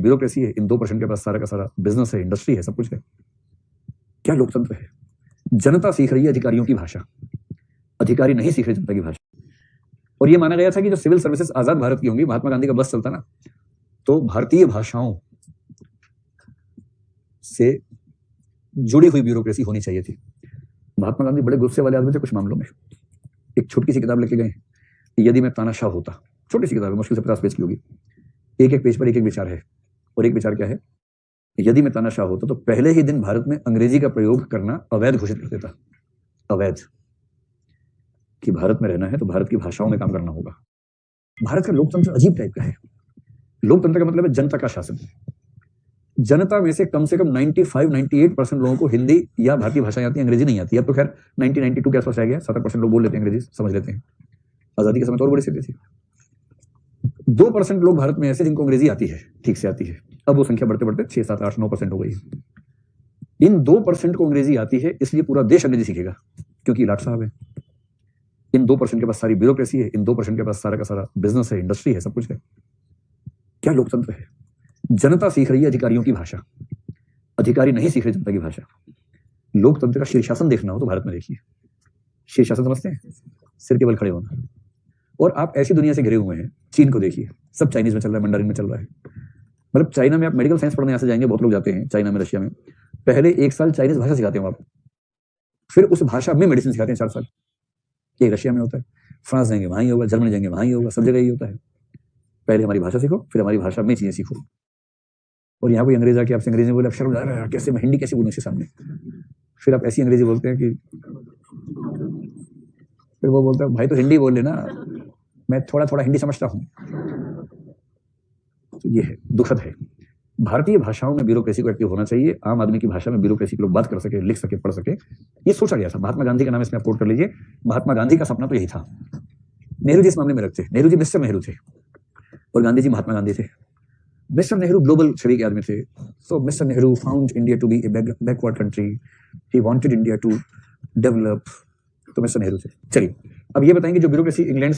Bureaucracy है, इन 2% के पास सारा का सारा बिजनेस है, इंडस्ट्री है, सब कुछ है। क्या लोकतंत्र है? जनता सीख रही है अधिकारियों की भाषा, अधिकारी नहीं सीख रहे जनता की भाषा। और ये माना गया था कि जो सिविल सर्विसेज आजाद भारत की होंगी, महात्मा गांधी का बस चलता ना, तो भारतीय भाषाओं से जुड़ी हुई ब्यूरोक्रेसी होनी चाहिए थी। महात्मा गांधी बड़े गुस्से वाले आदमी थे कुछ मामलों में। एक छोटी सी किताब लेके गए, यदि मैं तानाशाह होता, छोटी सी किताब है, मुश्किल से 50 पेज की होगी। एक एक पेज पर एक एक विचार है, और एक विचार क्या है, यदि मैं तानाशाह होता तो पहले ही दिन भारत में अंग्रेजी का प्रयोग करना अवैध घोषित कर देता। अवैध, कि भारत में रहना है तो भारत की भाषाओं में काम करना होगा। भारत का लोकतंत्र अजीब टाइप का है। लोकतंत्र का मतलब है जनता का शासन। जनता में से कम 95-98% लोगों को हिंदी या भारतीय भाषाएं आती है, अंग्रेजी नहीं आती। अब तो खैर 90-92 के आसपास आ गया, 70% लोग बोल लेते हैं अंग्रेजी, समझ लेते हैं। आजादी के समय तो और बड़ी स्थिति थी। 2% लोग भारत में ऐसे जिनको अंग्रेजी आती है, ठीक से आती है। अब वो संख्या बढ़ते बढ़ते 6, 7, 8, 9% हो गई है। इन 2% को अंग्रेजी आती है, इसलिए पूरा देश अंग्रेजी सीखेगा, क्योंकि लाट साहब है। इन 2% के पास सारी ब्यूरोक्रेसी है, इन 2% के पास सारा का सारा बिजनेस है, इंडस्ट्री है, सब कुछ है। क्या लोकतंत्र है? जनता सीख रही है अधिकारियों की भाषा, अधिकारी नहीं सीख रहे जनता की भाषा। लोकतंत्र का शीर्षासन देखना हो तो भारत में देखिए। शीर्षासन समझते हैं? सिर के बल खड़े होना। और आप ऐसी दुनिया से घिरे हुए हैं, चीन को देखिए, सब चाइनीज में चल रहा है, मंडारिन में चल रहा है। मतलब चाइना में आप मेडिकल साइंस पढ़ने यहाँ से जाएंगे, बहुत लोग जाते हैं चाइना में, रशिया में, पहले 1 साल चाइनीज भाषा सिखाते हैं आपको, फिर उस भाषा में मेडिसिन सिखाते हैं 4 साल। ये रशिया में होता है, फ्रांस जाएंगे वहां ही होगा, जर्मनी जाएंगे वहां ही होगा, सब जगह ही होता है। पहले हमारी भाषा सीखो, फिर हमारी भाषा में चीजें सीखो। और यहाँ कोई अंग्रेज आके आपसे अंग्रेजी में बोले, शर्म आ रहा है, कैसे मैं हिंदी कैसे बोलूं उसके सामने? फिर आप ऐसी अंग्रेजी बोलते हैं कि फिर वो बोलता है, भाई तो हिंदी बोल लेना, मैं थोड़ा थोड़ा हिंदी समझता हूं। तो ये है, दुखद है। भारतीय भाषाओं में ब्यूरोक्रेसी को एक्टिव होना चाहिए। आम आदमी की भाषा में ब्यूरोक्रेसी के लोग बात कर सके, लिख सके, पढ़ सके, ये सोचा गया था। महात्मा गांधी का नाम इसमें आप कोट कर लीजिए। महात्मा गांधी का सपना तो यही था। नेहरू जी इस मामले में रखते, नेहरू जी मिस्टर नेहरू थे और गांधी जी महात्मा गांधी थे। मिस्टर नेहरू ग्लोबल छवि के आदमी थे। So mister Nehru found India to be a backward country, he wanted India to develop, तो मिस्टर नेहरू थे। चलिए अब ये बताएंगे जो ब्यूरोक्रेसी इंग्लैंड